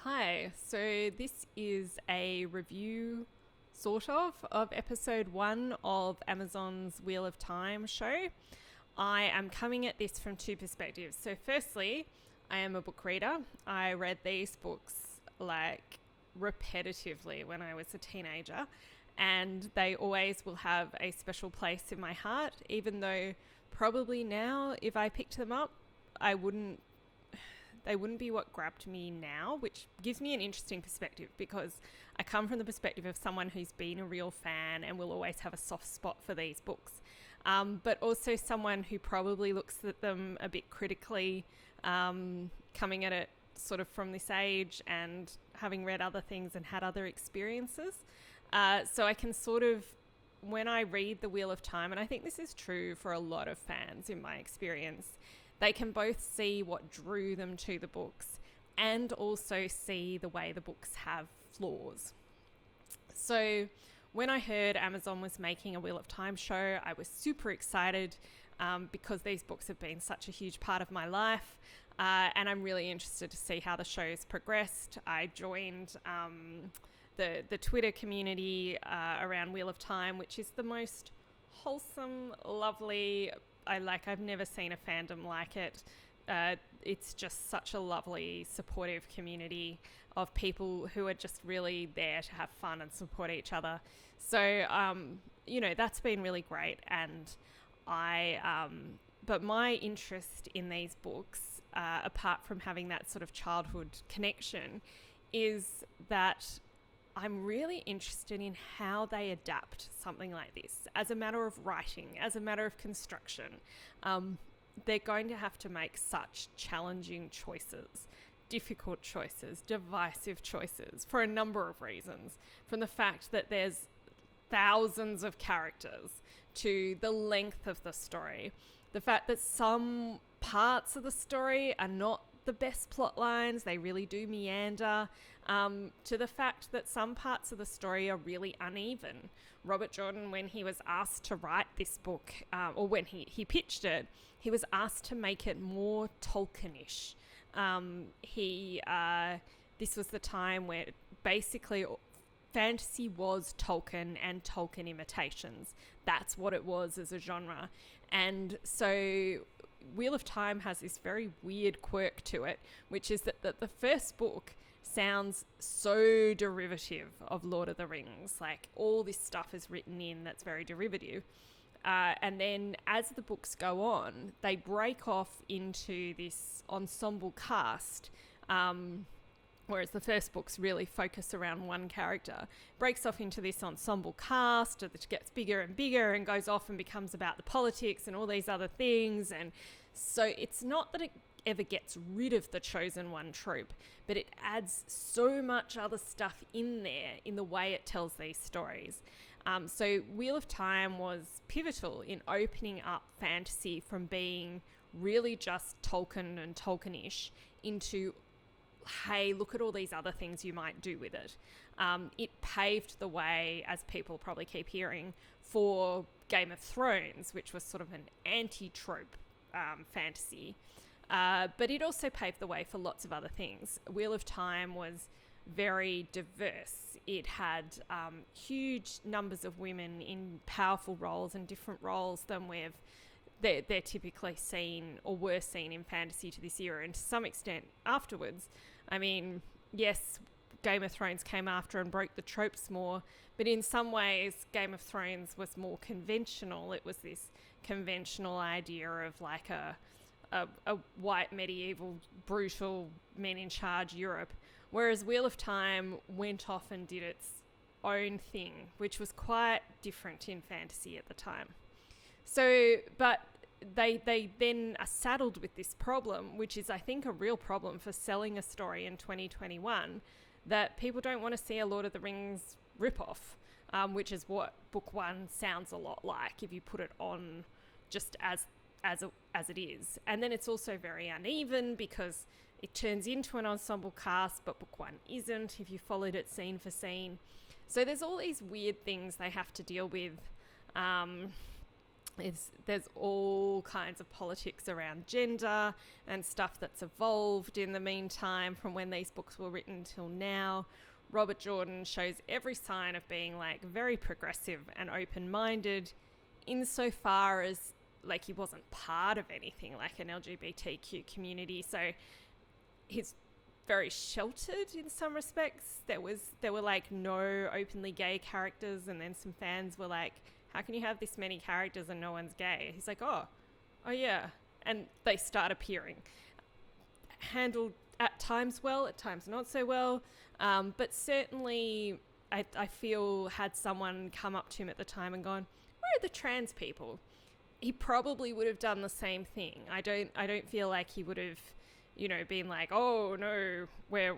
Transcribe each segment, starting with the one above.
Hi, so this is a review, sort of episode 1 of Amazon's Wheel of Time show. I am coming at this from two perspectives. So, firstly, I am a book reader. I read these books repetitively when I was a teenager, and they always will have a special place in my heart, even though probably now, if I picked them up, I wouldn't they wouldn't be what grabbed me now, which gives me an interesting perspective because I come from the perspective of someone who's been a real fan and will always have a soft spot for these books, but also someone who probably looks at them a bit critically, coming at it sort of from this age and having read other things and had other experiences. So I can sort of, when I read The Wheel of Time, and I think this is true for a lot of fans in my experience, they can both see what drew them to the books and also see the way the books have flaws. So when I heard Amazon was making a Wheel of Time show, I was super excited because these books have been such a huge part of my life, and I'm really interested to see how the show's progressed. I joined the Twitter community around Wheel of Time, which is the most wholesome, lovely. I've never seen a fandom like it. It's just such a lovely, supportive community of people who are just really there to have fun and support each other. So, that's been really great. And but my interest in these books, apart from having that sort of childhood connection, is that I'm really interested in how they adapt something like this as a matter of writing, as a matter of construction. They're going to have to make such challenging choices, difficult choices, divisive choices for a number of reasons. From the fact that there's thousands of characters to the length of the story, the fact that some parts of the story are not the best plot lines, they really do meander, to the fact that some parts of the story are really uneven. Robert Jordan, when he was asked to write this book, or when he pitched it, he was asked to make it more Tolkien-ish. This was the time where basically fantasy was Tolkien and Tolkien imitations. That's what it was as a genre. And so Wheel of Time has this very weird quirk to it, which is that the first book sounds so derivative of Lord of the Rings. Like, all this stuff is written in that's very derivative. And then as the books go on, they break off into this ensemble cast, whereas the first books really focus around one character, breaks off into this ensemble cast that gets bigger and bigger and goes off and becomes about the politics and all these other things. And so it's not that it ever gets rid of the chosen one trope, but it adds so much other stuff in there in the way it tells these stories. So Wheel of Time was pivotal in opening up fantasy from being really just Tolkien and Tolkien-ish into, hey, look at all these other things you might do with it. It paved the way, as people probably keep hearing, for Game of Thrones, which was sort of an anti-trope fantasy. But it also paved the way for lots of other things. Wheel of Time was very diverse. It had huge numbers of women in powerful roles and different roles than they're typically seen or were seen in fantasy to this era, and to some extent afterwards. I mean, yes, Game of Thrones came after and broke the tropes more, but in some ways Game of Thrones was more conventional. It was this conventional idea of like a white medieval brutal men in charge Europe, whereas Wheel of Time went off and did its own thing, which was quite different in fantasy at the time. So, but they then are saddled with this problem, which is, I think, a real problem for selling a story in 2021, that people don't want to see a Lord of the Rings ripoff, which is what Book One sounds a lot like if you put it on just as it is. And then it's also very uneven because it turns into an ensemble cast, but Book One isn't if you followed it scene for scene. So there's all these weird things they have to deal with. there's all kinds of politics around gender and stuff that's evolved in the meantime from when these books were written till now. Robert Jordan shows every sign of being like very progressive and open-minded insofar as like he wasn't part of anything like an LGBTQ community, so he's very sheltered in some respects. There were like no openly gay characters, and then some fans were like, how can you have this many characters and no one's gay? He's like, oh yeah, and they start appearing. Handled at times well, at times not so well, but certainly I feel had someone come up to him at the time and gone, where are the trans people? He probably would have done the same thing. I don't feel like he would have, been like, oh no, we're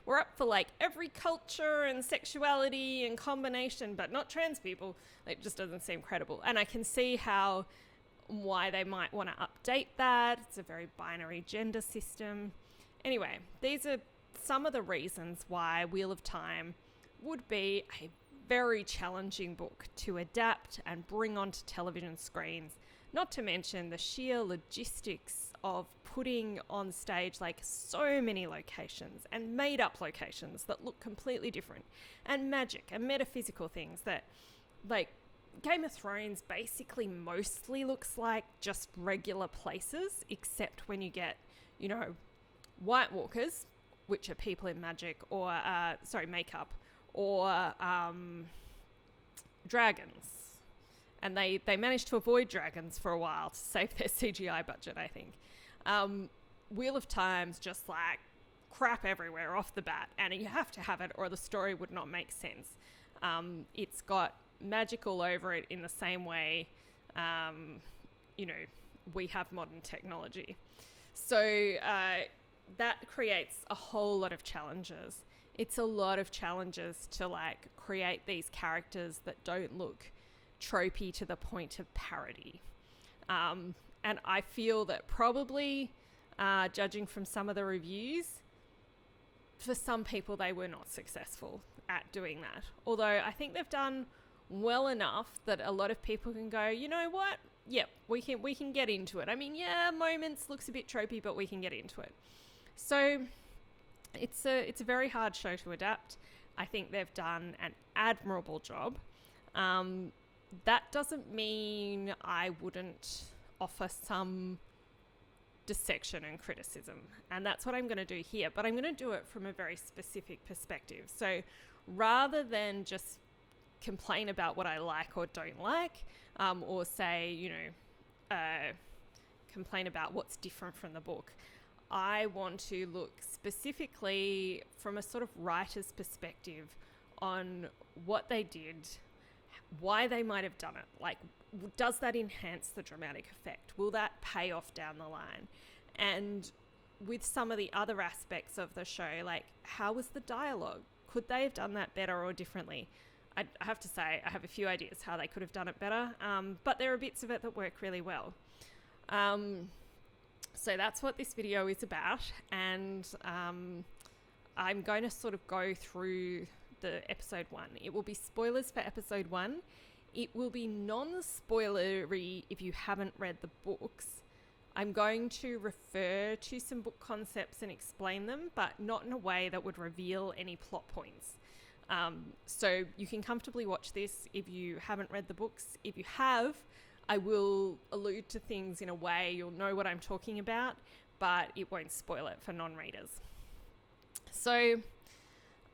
up for like every culture and sexuality and combination, but not trans people. It just doesn't seem credible. And I can see why they might want to update that. It's a very binary gender system. Anyway, these are some of the reasons why Wheel of Time would be a very challenging book to adapt and bring onto television screens, not to mention the sheer logistics of putting on stage like so many locations and made up locations that look completely different, and magic and metaphysical things that, like, Game of Thrones basically mostly looks like just regular places, except when you get, White Walkers, which are people in magic, or makeup, or dragons. And they managed to avoid dragons for a while to save their CGI budget, I think. Wheel of Time's just like crap everywhere off the bat, and you have to have it or the story would not make sense. It's got magic all over it in the same way, we have modern technology. So that creates a whole lot of challenges. It's a lot of challenges to like create these characters that don't look tropey to the point of parody. And I feel that probably, judging from some of the reviews, for some people they were not successful at doing that. Although I think they've done well enough that a lot of people can go, you know what? Yep, we can get into it. I mean, yeah, moments looks a bit tropey, but we can get into it. So it's a very hard show to adapt. I think they've done an admirable job. That doesn't mean I wouldn't offer some dissection and criticism, and that's what I'm going to do here, but I'm going to do it from a very specific perspective. So rather than just complain about what I like or don't like, or say, complain about what's different from the book, I want to look specifically from a sort of writer's perspective on what they did, why they might have done it. Like, does that enhance the dramatic effect? Will that pay off down the line? And with some of the other aspects of the show, like, how was the dialogue? Could they have done that better or differently? I have to say, I have a few ideas how they could have done it better, but there are bits of it that work really well. So that's what this video is about, and I'm going to sort of go through the episode 1. It will be spoilers for episode 1. It will be non-spoilery if you haven't read the books. I'm going to refer to some book concepts and explain them, but not in a way that would reveal any plot points. So you can comfortably watch this if you haven't read the books. If you have, I will allude to things in a way you'll know what I'm talking about, but it won't spoil it for non-readers. So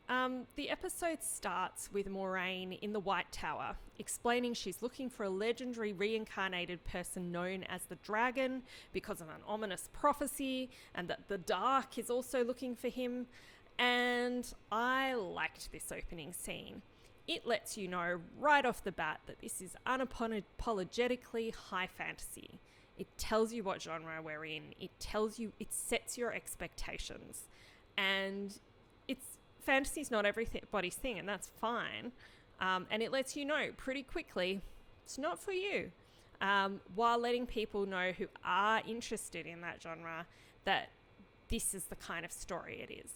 the episode starts with Moiraine in the White Tower, explaining she's looking for a legendary reincarnated person known as the Dragon because of an ominous prophecy, and that the Dark is also looking for him. And I liked this opening scene. It lets you know right off the bat that this is unapologetically high fantasy. It tells you what genre we're in. It sets your expectations. And fantasy's not everybody's thing, and that's fine. And it lets you know pretty quickly it's not for you, while letting people know who are interested in that genre that this is the kind of story it is.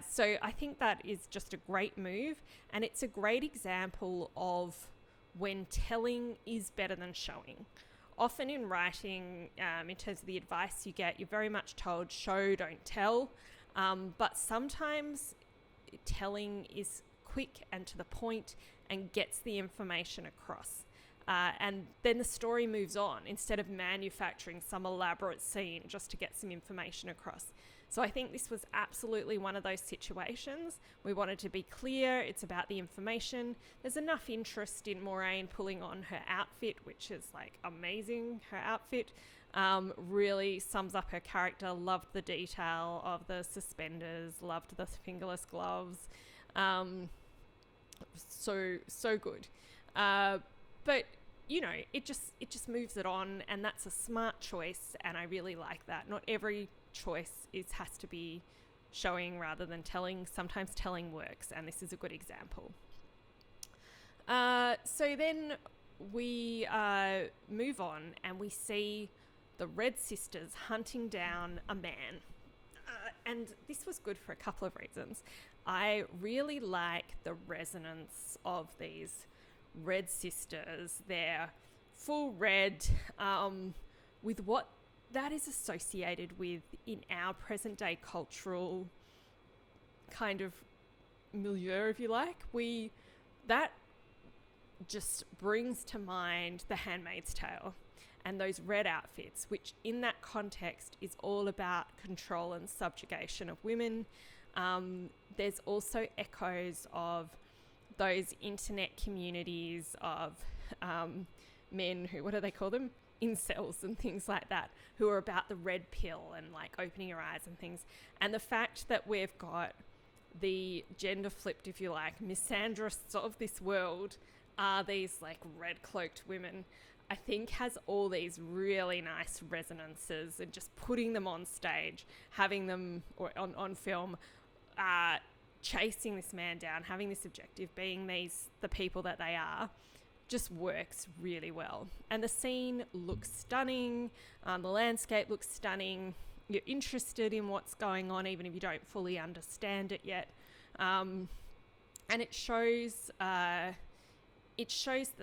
So I think that is just a great move, and it's a great example of when telling is better than showing. Often in writing, in terms of the advice you get, you're very much told show, don't tell. But sometimes telling is quick and to the point and gets the information across. And then the story moves on instead of manufacturing some elaborate scene just to get some information across. So I think this was absolutely one of those situations. We wanted to be clear, it's about the information. There's enough interest in Moiraine pulling on her outfit, which is like amazing. Her outfit really sums up her character. Loved the detail of the suspenders, loved the fingerless gloves. So good. But you know, it just moves it on, and that's a smart choice, and I really like that. Not every choice has to be showing rather than telling. Sometimes telling works, and this is a good example. So then we move on, and we see the Red Sisters hunting down a man. And this was good for a couple of reasons. I really like the resonance of these Red Sisters. They're full red, with what that is associated with in our present day cultural kind of milieu, if you like. That just brings to mind The Handmaid's Tale and those red outfits, which in that context is all about control and subjugation of women. There's also echoes of those internet communities of men who, what do they call them? Incels and things like that, who are about the red pill and like opening your eyes and things. And the fact that we've got the gender flipped, if you like, misandrists of this world are these like red cloaked women, I think has all these really nice resonances, and just putting them on stage, having them or on film, chasing this man down, having this objective, being the people that they are, just works really well. And the scene looks stunning. The landscape looks stunning. You're interested in what's going on, even if you don't fully understand it yet. And it shows the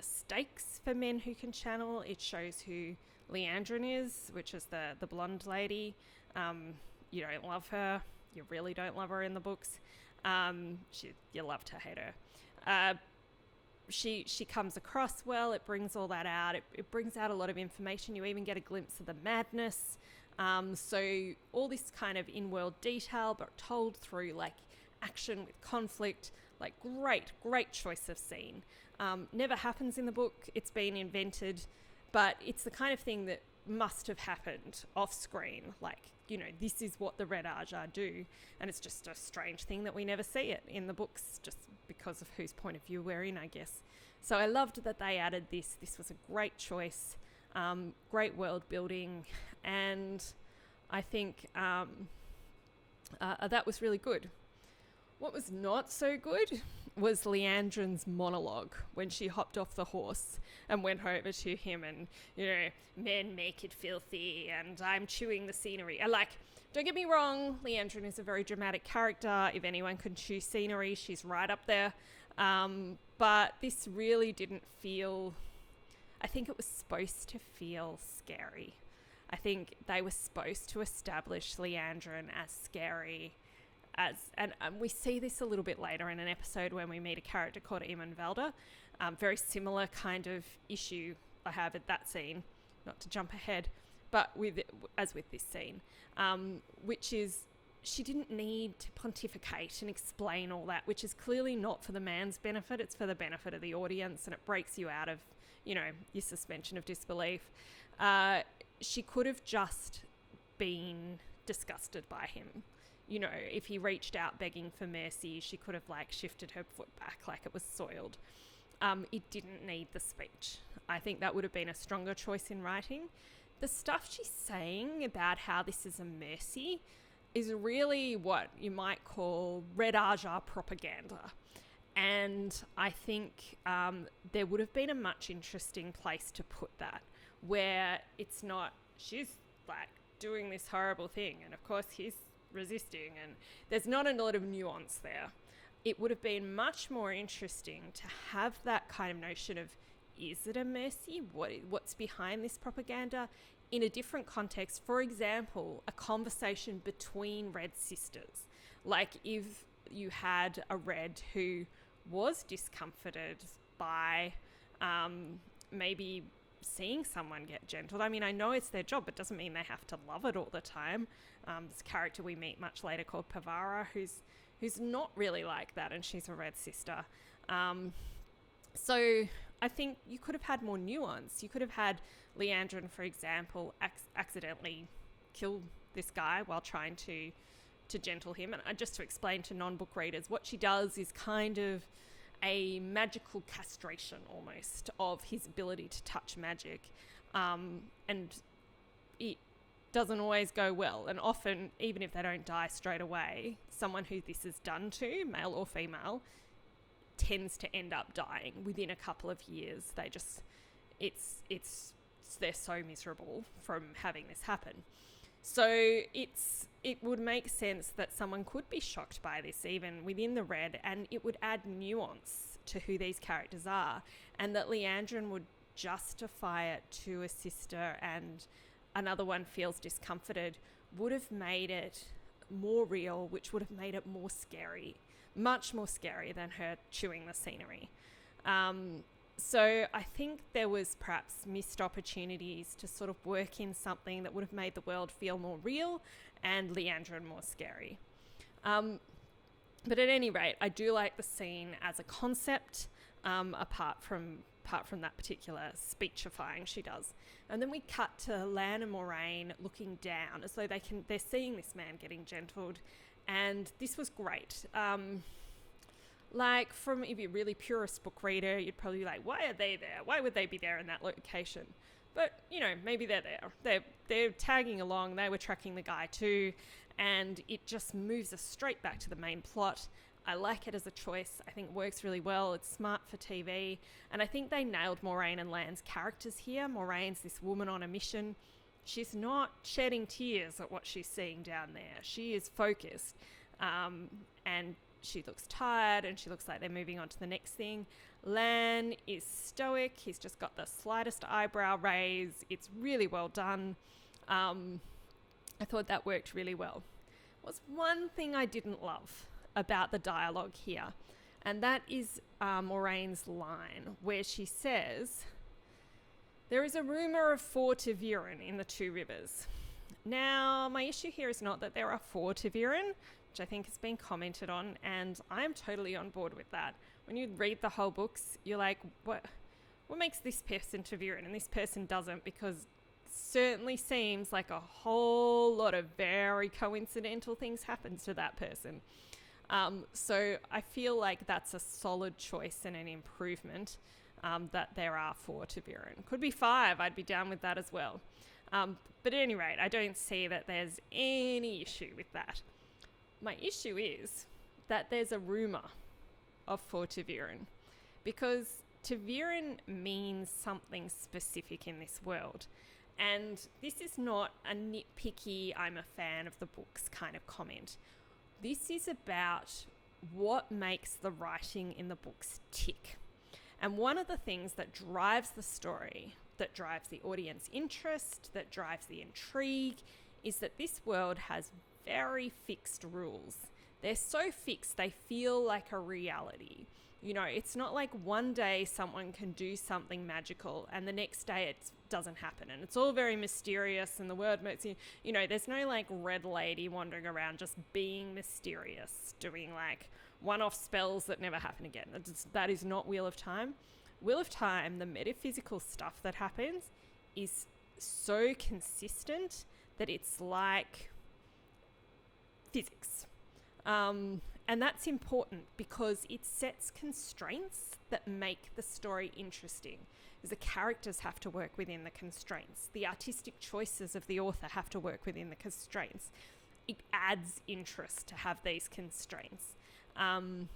stakes for men who can channel. It shows who Liandrin is, which is the blonde lady. You don't love her. You really don't love her in the books. You love to hate her. She comes across well. It brings all that out. It brings out a lot of information. You even get a glimpse of the madness. So all this kind of in-world detail, but told through like action with conflict. Like great choice of scene. Never happens in the book. It's been invented, but it's the kind of thing that must have happened off screen. Like, you know, this is what the Red Ajah do, and it's just a strange thing that we never see it in the books, just because of whose point of view we're in, I guess. So I loved that they added this. This was a great choice, great world building, and I think that was really good. What was not so good was Liandrin's monologue when she hopped off the horse and went over to him and, you know, men make it filthy and I'm chewing the scenery. And like, don't get me wrong, Liandrin is a very dramatic character. If anyone can chew scenery, she's right up there. But this really didn't feel, I think it was supposed to feel scary. I think they were supposed to establish Liandrin as scary. And we see this a little bit later in an episode when we meet a character called Eamon Valda. Very similar kind of issue I have at that scene, not to jump ahead, but as with this scene, which is she didn't need to pontificate and explain all that, which is clearly not for the man's benefit. It's for the benefit of the audience, and it breaks you out of, you know, your suspension of disbelief. She could have just been disgusted by him. You know, if he reached out begging for mercy, she could have like shifted her foot back like it was soiled. It didn't need the speech. I think that would have been a stronger choice in writing. The stuff she's saying about how this is a mercy is really what you might call Red Ajah propaganda. And I think there would have been a much interesting place to put that, where it's not, she's like doing this horrible thing, and of course he's resisting, and there's not a lot of nuance there. It would have been much more interesting to have that kind of notion of is it a mercy? What's behind this propaganda? In a different context, for example, a conversation between Red sisters. Like if you had a Red who was discomforted by maybe seeing someone get gentled. I mean, I know it's their job, but doesn't mean they have to love it all the time. This character we meet much later called Pavara, who's not really like that, and she's a Red sister. So I think you could have had more nuance. You could have had Leandrin, for example, accidentally kill this guy while trying to gentle him. And just to explain to non-book readers, what she does is kind of a magical castration almost of his ability to touch magic. And it doesn't always go well. And often, even if they don't die straight away, someone who this is done to, male or female, tends to end up dying within a couple of years. They're so miserable from having this happen. So it would make sense that someone could be shocked by this even within the Red, and it would add nuance to who these characters are, and that Leandrin would justify it to a sister and another one feels discomforted would have made it more real, which would have made it more scary, much more scary than her chewing the scenery. So I think there was perhaps missed opportunities to sort of work in something that would have made the world feel more real and Leandrin more scary. But at any rate, I do like the scene as a concept, apart from that particular speechifying she does. And then we cut to Lan and Moiraine looking down as though they're seeing this man getting gentled, and this was great. Like, from if you're a really purist book reader, you'd probably be like, why are they there? Why would they be there in that location? But, you know, maybe they're there. They're tagging along. They were tracking the guy too. And it just moves us straight back to the main plot. I like it as a choice. I think it works really well. It's smart for TV. And I think they nailed Moiraine and Lan's characters here. Moiraine's this woman on a mission. She's not shedding tears at what she's seeing down there. She is focused. And she looks tired, and she looks like they're moving on to the next thing. Lan is stoic. He's just got the slightest eyebrow raise. It's really well done. I thought that worked really well. Was one thing I didn't love about the dialogue here, and that is Moraine's line where she says, "There is a rumour of 4 ta'veren in the 2 rivers." Now, my issue here is not that there are 4 ta'veren, which I think has been commented on, and I'm totally on board with that. When you read the whole books, you're like, what makes this person ta'veren and this person doesn't? Because it certainly seems like a whole lot of very coincidental things happen to that person. So I feel like that's a solid choice and an improvement, that there are 4 ta'veren. Could be 5, I'd be down with that as well. But at any rate, I don't see that there's any issue with that. My issue is that there's a rumour of 4 ta'veren, because ta'veren means something specific in this world. And this is not a nitpicky, I'm a fan of the books kind of comment. This is about what makes the writing in the books tick. And one of the things that drives the story, that drives the audience interest, that drives the intrigue, is that this world has very fixed rules. They're so fixed, they feel like a reality. You know, it's not like one day someone can do something magical and the next day it doesn't happen. And it's all very mysterious, and the word, you know, there's no like red lady wandering around just being mysterious, doing like one-off spells that never happen again. That is not Wheel of Time. Wheel of Time, the metaphysical stuff that happens is so consistent that it's like physics. And that's important because it sets constraints that make the story interesting. Because the characters have to work within the constraints. The artistic choices of the author have to work within the constraints. It adds interest to have these constraints. And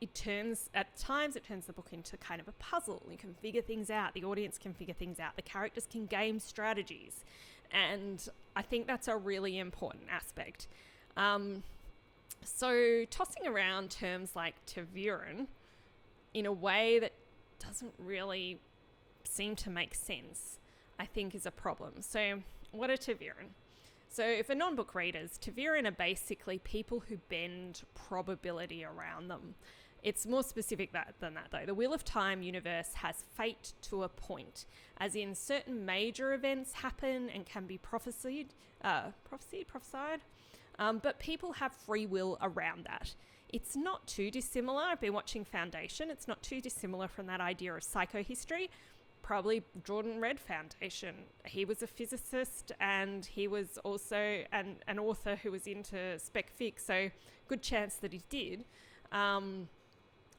at times it turns the book into kind of a puzzle. You can figure things out. The audience can figure things out. The characters can game strategies. And I think that's a really important aspect. So tossing around terms like ta'veren in a way that doesn't really seem to make sense, I think, is a problem. So what are ta'veren? So for non-book readers, ta'veren are basically people who bend probability around them. It's more specific than that, though. The Wheel of Time universe has fate to a point, as in certain major events happen and can be prophesied, but people have free will around that. It's not too dissimilar. I've been watching Foundation. It's not too dissimilar from that idea of psychohistory. Probably Jordan read Foundation. He was a physicist, and he was also an author who was into spec fic, so good chance that he did.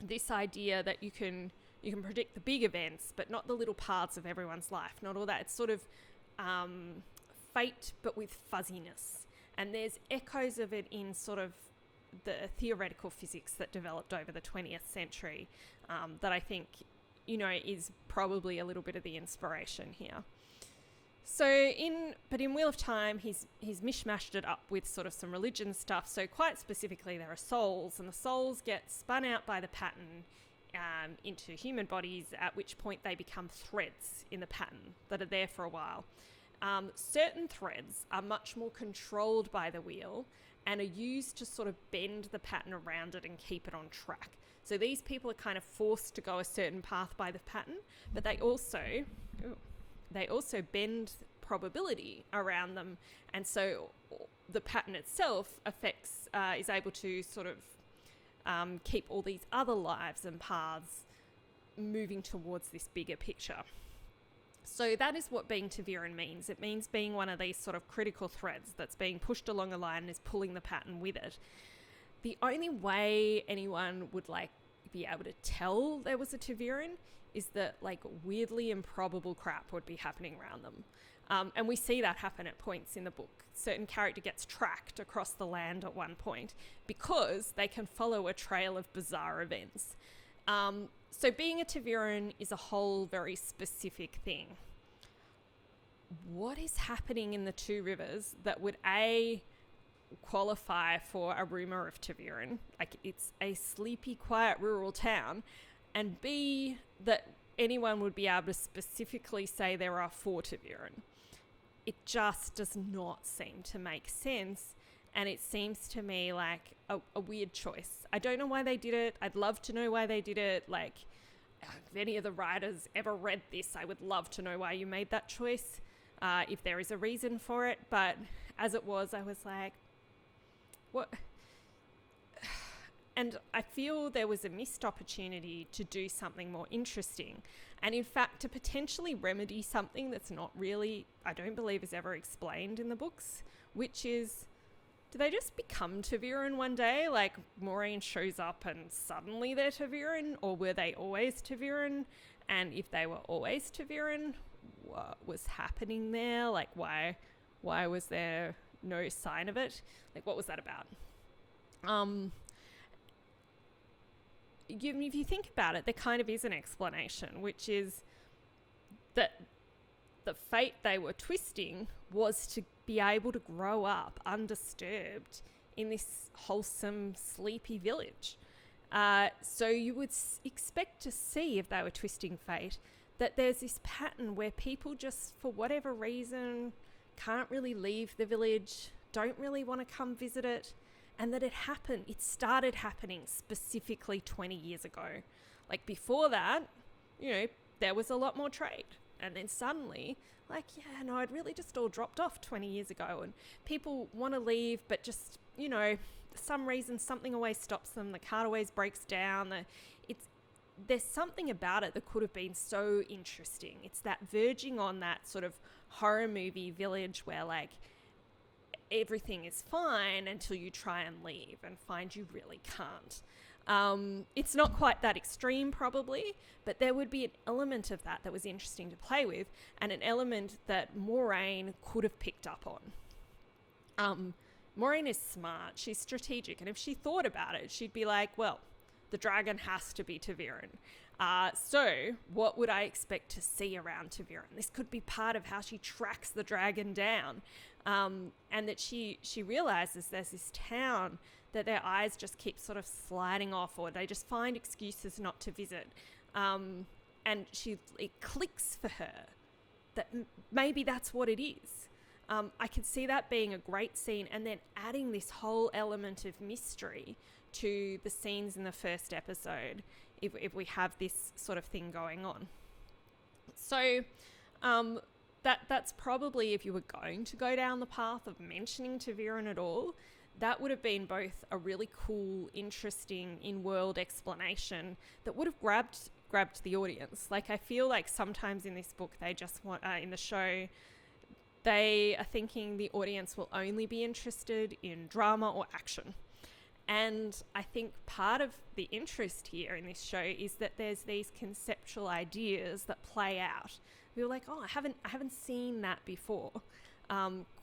This idea that you can predict the big events, but not the little parts of everyone's life, not all that. It's sort of fate, but with fuzziness. And there's echoes of it in sort of the theoretical physics that developed over the 20th century that I think, is probably a little bit of the inspiration here. So in Wheel of Time, he's mishmashed it up with sort of some religion stuff. So quite specifically, there are souls, and the souls get spun out by the pattern into human bodies, at which point they become threads in the pattern that are there for a while. Certain threads are much more controlled by the wheel and are used to sort of bend the pattern around it and keep it on track. So these people are kind of forced to go a certain path by the pattern, but they also bend probability around them, and so the pattern itself is able to sort of keep all these other lives and paths moving towards this bigger picture. So that is what being ta'veren means. It means being one of these sort of critical threads that's being pushed along a line and is pulling the pattern with it. The only way anyone would be able to tell there was a ta'veren is that weirdly improbable crap would be happening around them. And we see that happen at points in the book. Certain character gets tracked across the land at one point because they can follow a trail of bizarre events. So being a ta'veren is a whole very specific thing. What is happening in the Two Rivers that would qualify for a rumour of ta'veren? It's a sleepy, quiet rural town, and B, that anyone would be able to specifically say there are 4 ta'veren. It just does not seem to make sense, and it seems to me like a weird choice. I don't know why they did it. I'd love to know why they did it. If any of the writers ever read this, I would love to know why you made that choice, if there is a reason for it. But as it was, I was like, what? And I feel there was a missed opportunity to do something more interesting. And in fact, to potentially remedy something that's not really, I don't believe is ever explained in the books, which is, do they just become ta'veren one day? Moiraine shows up and suddenly they're ta'veren? Or were they always ta'veren? And if they were always ta'veren, what was happening there? Why was there no sign of it? What was that about? If you think about it, there kind of is an explanation, which is that the fate they were twisting was to be able to grow up undisturbed in this wholesome, sleepy village. So you would expect to see, if they were twisting fate, that there's this pattern where people just, for whatever reason, can't really leave the village, don't really want to come visit it, and that it started happening specifically 20 years ago. Before that, there was a lot more trade. And then suddenly, it really just all dropped off 20 years ago. And people want to leave, but just, for some reason, something always stops them. The cart always breaks down. There's something about it that could have been so interesting. It's that verging on that sort of horror movie village where, everything is fine until you try and leave and find you really can't. It's not quite that extreme, probably, but there would be an element of that was interesting to play with, and an element that Moiraine could have picked up on. Moiraine is smart, she's strategic, and if she thought about it, she'd be like, well, the dragon has to be ta'veren. So what would I expect to see around ta'veren? This could be part of how she tracks the dragon down. And that she realizes there's this town that their eyes just keep sort of sliding off, or they just find excuses not to visit. and it clicks for her that maybe that's what it is. I could see that being a great scene, and then adding this whole element of mystery to the scenes in the first episode if we have this sort of thing going on. So that's probably, if you were going to go down the path of mentioning ta'veren at all, that would have been both a really cool, interesting in-world explanation that would have grabbed the audience. Like, I feel like sometimes in this book they just want, in the show, they are thinking the audience will only be interested in drama or action. And I think part of the interest here in this show is that there's these conceptual ideas that play out. We were like, oh, I haven't seen that before.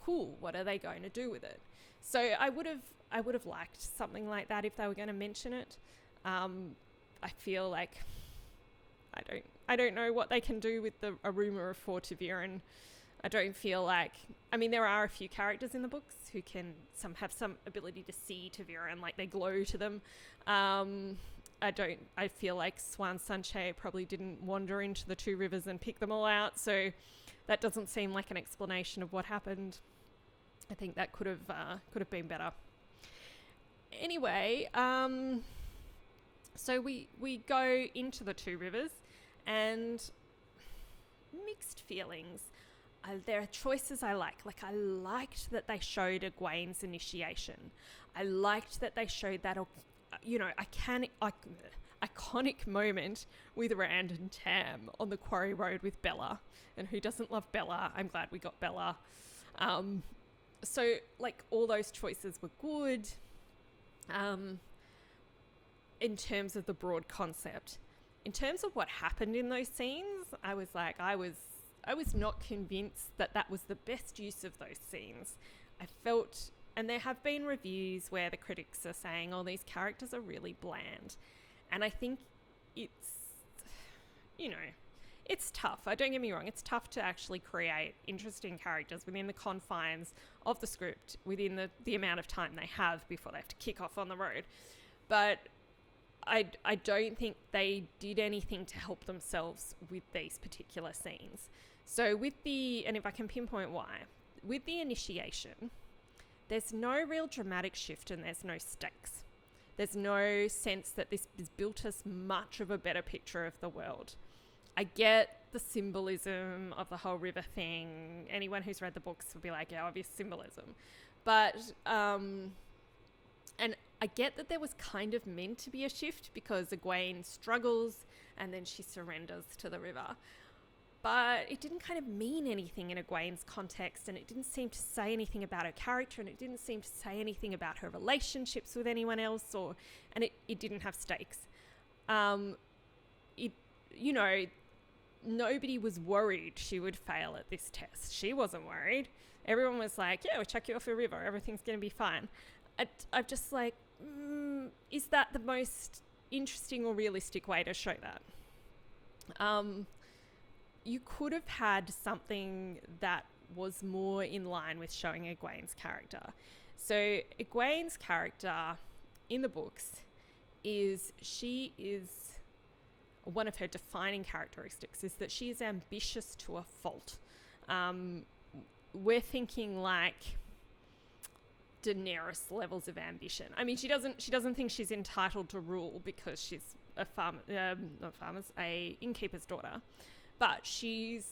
Cool. What are they going to do with it? So I would have liked something like that if they were going to mention it. I feel like I don't know what they can do with a rumour of ta'veren. I don't feel like, I mean, there are a few characters in the books who can have some ability to see ta'veren, like they glow to them. I feel like Swan Sanche probably didn't wander into the two rivers and pick them all out, so that doesn't seem like an explanation of what happened. I think that could have been better. Anyway, so we go into the two rivers, and mixed feelings. There are choices I like. Like, I liked that they showed Egwene's initiation. I liked that they showed that, iconic moment with Rand and Tam on the quarry road with Bella. And who doesn't love Bella? I'm glad we got Bella. So, like, all those choices were good in terms of the broad concept. In terms of what happened in those scenes, I was not convinced that was the best use of those scenes. I felt, and there have been reviews where the critics are saying, oh, these characters are really bland. And I think it's tough. Don't get me wrong. It's tough to actually create interesting characters within the confines of the script, within the amount of time they have before they have to kick off on the road. But I don't think they did anything to help themselves with these particular scenes. So and if I can pinpoint why, with the initiation, there's no real dramatic shift and there's no stakes. There's no sense that this has built us much of a better picture of the world. I get the symbolism of the whole river thing. Anyone who's read the books will be like, yeah, obvious symbolism. But, and I get that there was kind of meant to be a shift because Egwene struggles and then she surrenders to the river. But it didn't kind of mean anything in Egwene's context, and it didn't seem to say anything about her character, and it didn't seem to say anything about her relationships with anyone else, and it didn't have stakes. Nobody was worried she would fail at this test. She wasn't worried. Everyone was like, yeah, we'll chuck you off a river. Everything's going to be fine. I'm just like, is that the most interesting or realistic way to show that? You could have had something that was more in line with showing Egwene's character. So Egwene's character in the books she is one of her defining characteristics is that she is ambitious to a fault. We're thinking like Daenerys levels of ambition. I mean, she doesn't think she's entitled to rule because she's a innkeeper's daughter. But she's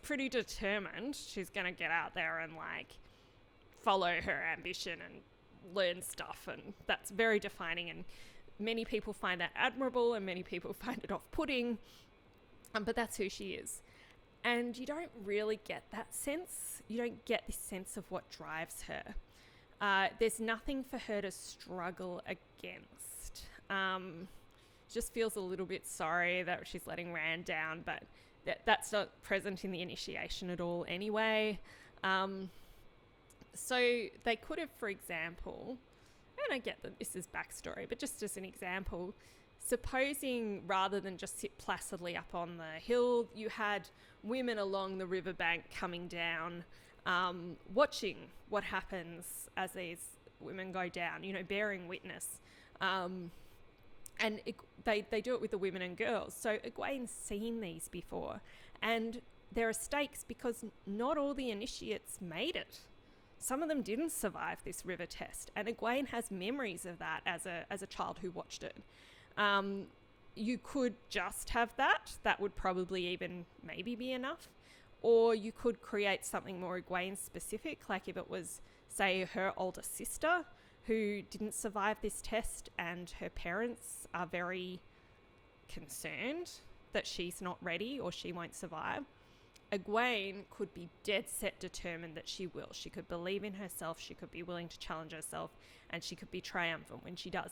pretty determined. She's going to get out there and, like, follow her ambition and learn stuff. And that's very defining. And many people find that admirable and many people find it off-putting. But that's who she is. And you don't really get that sense. You don't get this sense of what drives her. There's nothing for her to struggle against. Just feels a little bit sorry that she's letting Rand down, but that's not present in the initiation at all anyway. So they could have, for example, and I get that this is backstory, but just as an example, supposing rather than just sit placidly up on the hill, you had women along the riverbank coming down, watching what happens as these women go down, bearing witness. And they do it with the women and girls. So Egwene's seen these before. And there are stakes because not all the initiates made it. Some of them didn't survive this river test. And Egwene has memories of that as a child who watched it. You could just have that. That would probably even maybe be enough. Or you could create something more Egwene specific, like if it was, say, her older sister who didn't survive this test and her parents are very concerned that she's not ready or she won't survive. Egwene could be dead set determined that she will. She could believe in herself, she could be willing to challenge herself, and she could be triumphant when she does.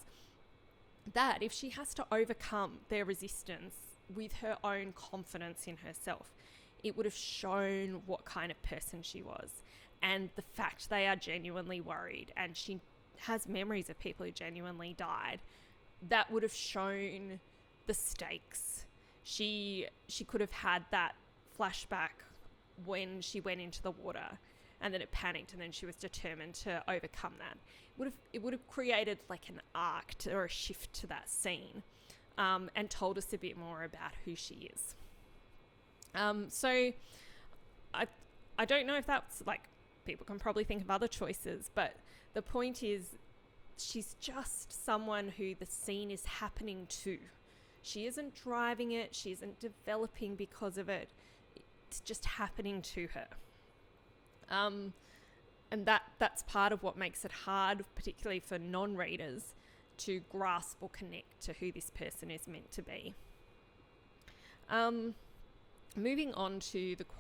That, if she has to overcome their resistance with her own confidence in herself, it would have shown what kind of person she was. And the fact they are genuinely worried, and she has memories of people who genuinely died, that would have shown the stakes. She could have had that flashback when she went into the water and then it panicked and then she was determined to overcome that. It would have created like an arc or a shift to that scene, and told us a bit more about who she is. So I don't know if that's like, people can probably think of other choices, but the point is she's just someone who the scene is happening to. She isn't driving it, she isn't developing because of it. It's just happening to her. And that's part of what makes it hard, particularly for non-readers, to grasp or connect to who this person is meant to be. Moving on to the